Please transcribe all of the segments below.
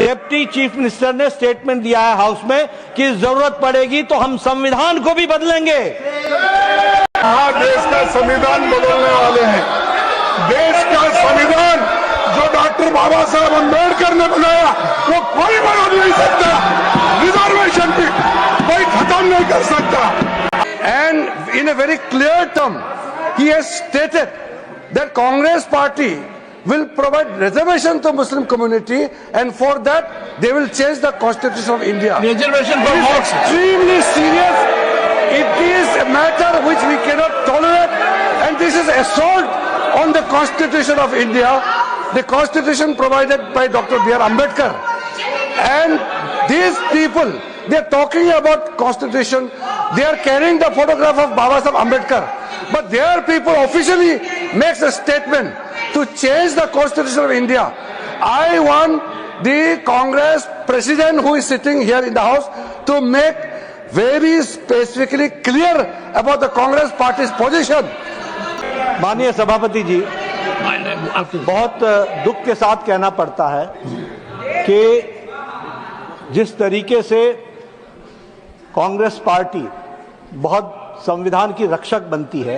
Deputy chief minister ने statement दिया है हाउस में कि जरूरत पड़ेगी तो हम संविधान को भी बदलेंगे। देश का संविधान बदलने वाले हैं। देश का संविधान जो डॉक्टर बाबा साहब अम्बेडकर ने बनाया वो कोई बदल नहीं सकता। रिजर्वेशन भी कोई खत्म नहीं कर सकता। And in a very clear term, he has stated that Congress party will provide reservation to Muslim community, and for that they will change the Constitution of India. Reservation for It is extremely serious. It is a matter which we cannot tolerate, and this is assault on the Constitution of India, the Constitution provided by Dr. B.R. Ambedkar. And these people, they are talking about Constitution. They are carrying the photograph of Baba Saheb Ambedkar, but their people officially makes a statement to change the Constitution of India. I want the Congress president who is sitting here in the house to make very specifically clear about the Congress party's position. माननीय सभापति जी, बहुत दुख के साथ कहना पड़ता है कि जिस तरीके से कांग्रेस पार्टी बहुत संविधान की रक्षक बनती है,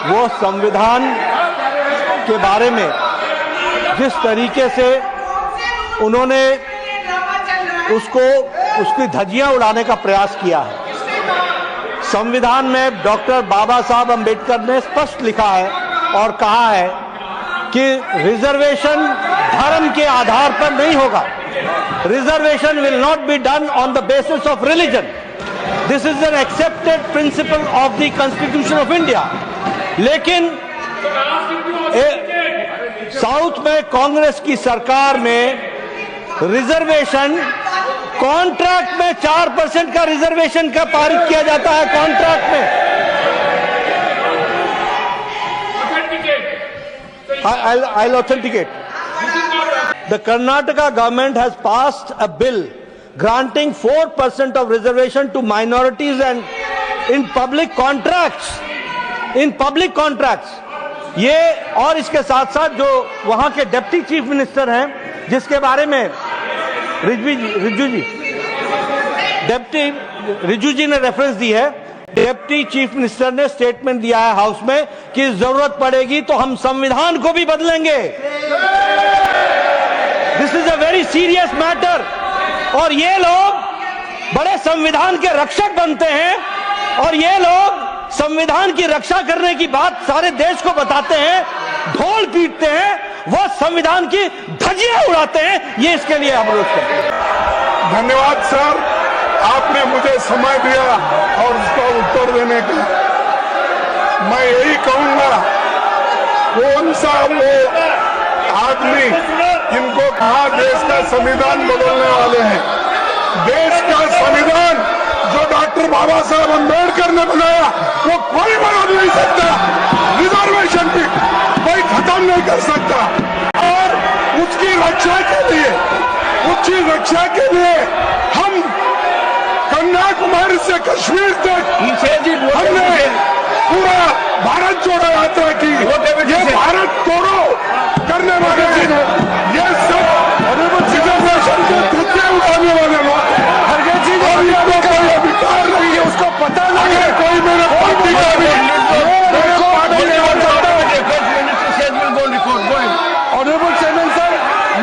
वो संविधान के बारे में जिस तरीके से उन्होंने उसकी धज्जियां उड़ाने का प्रयास किया है। संविधान में डॉक्टर बाबा साहब अम्बेडकर ने स्पष्ट लिखा है और कहा है कि रिजर्वेशन धर्म के आधार पर नहीं होगा। Reservation will not be done on the basis of religion. This is an accepted principle of the constitution of India. लेकिन साउथ में कांग्रेस की सरकार में रिजर्वेशन कॉन्ट्रैक्ट में 4% का रिजर्वेशन का पारित किया जाता है। कॉन्ट्रैक्ट में I'll authenticate. The Karnataka government has passed a bill granting 4% of reservation to minorities and in public contracts. In public contracts. ये और इसके साथ साथ जो वहां के डिप्टी चीफ मिनिस्टर हैं, जिसके बारे में रिजू जी ने रेफरेंस दी है, डिप्टी चीफ मिनिस्टर ने स्टेटमेंट दिया है हाउस में कि जरूरत पड़ेगी तो हम संविधान को भी बदलेंगे। This is a very serious matter. और ये लोग बड़े संविधान के रक्षक बनते हैं और ये लोग संविधान की रक्षा करने की बात सारे देश को बताते हैं, ढोल पीटते हैं, वो संविधान की धज्जियां उड़ाते हैं। ये इसके लिए अनुरोध करते हैं। धन्यवाद सर, आपने मुझे समय दिया और उसका उत्तर देने का। मैं यही कहूंगा, कौन सा वो आदमी जिनको कहा देश का संविधान बदलने वाले हैं। देश का संविधान जो डॉक्टर बाबा साहब अम्बेडकर ने बनाया वो कोई बदल नहीं सकता। रिजर्वेशन भी कोई खत्म नहीं कर सकता। और उसकी रक्षा के लिए हम कन्याकुमारी से कश्मीर तक हमने पूरा भारत जोड़ो यात्रा की। ये भारत तोड़ो करने वाले ये सब रिजर्वेशन के धज्जियां उड़ाने वाले लोग, और इनको कोई अधिकार नहीं है, उसको पता नहीं है। कोई मेरे पार्टी का भी ऑनरेबल चेयरमैन सर,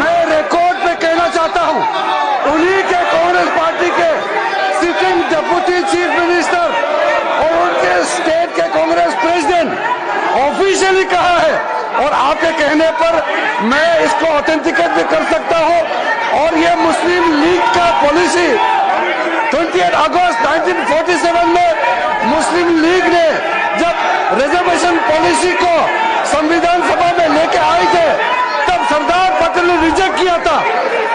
मैं रिकॉर्ड पे कहना चाहता हूं, उन्हीं के कांग्रेस पार्टी के सिटिंग डिप्टी चीफ मिनिस्टर और उनके स्टेट के कांग्रेस प्रेसिडेंट ऑफिशियली कहा है, और आपके कहने पर मैं इसको ऑथेंटिकेट भी कर सकता हूं। और ये मुस्लिम लीग का पॉलिसी 28 अगस्त 1947 में मुस्लिम लीग ने जब रिजर्वेशन पॉलिसी को संविधान सभा में लेके आए थे, तब सरदार पटेल ने रिजेक्ट किया था।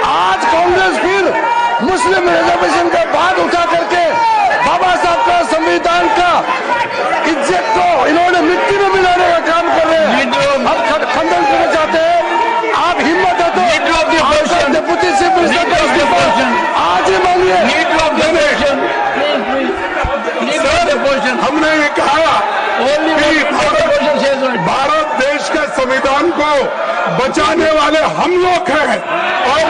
आज कांग्रेस फिर मुस्लिम रिजर्वेशन के बाद उठा करके बाबा साहब का संविधान का इज्जत को इन्होंने मिट्टी में मिलाने का काम कर रहे हैं। अब खंडन करना चाहते हैं। आप हिम्मत है तो डिप्टी चीफ मिनिस्टर आज ही मांगिए। हमने ये कहा कि भारत देश के संविधान को बचाने वाले हम लोग हैं और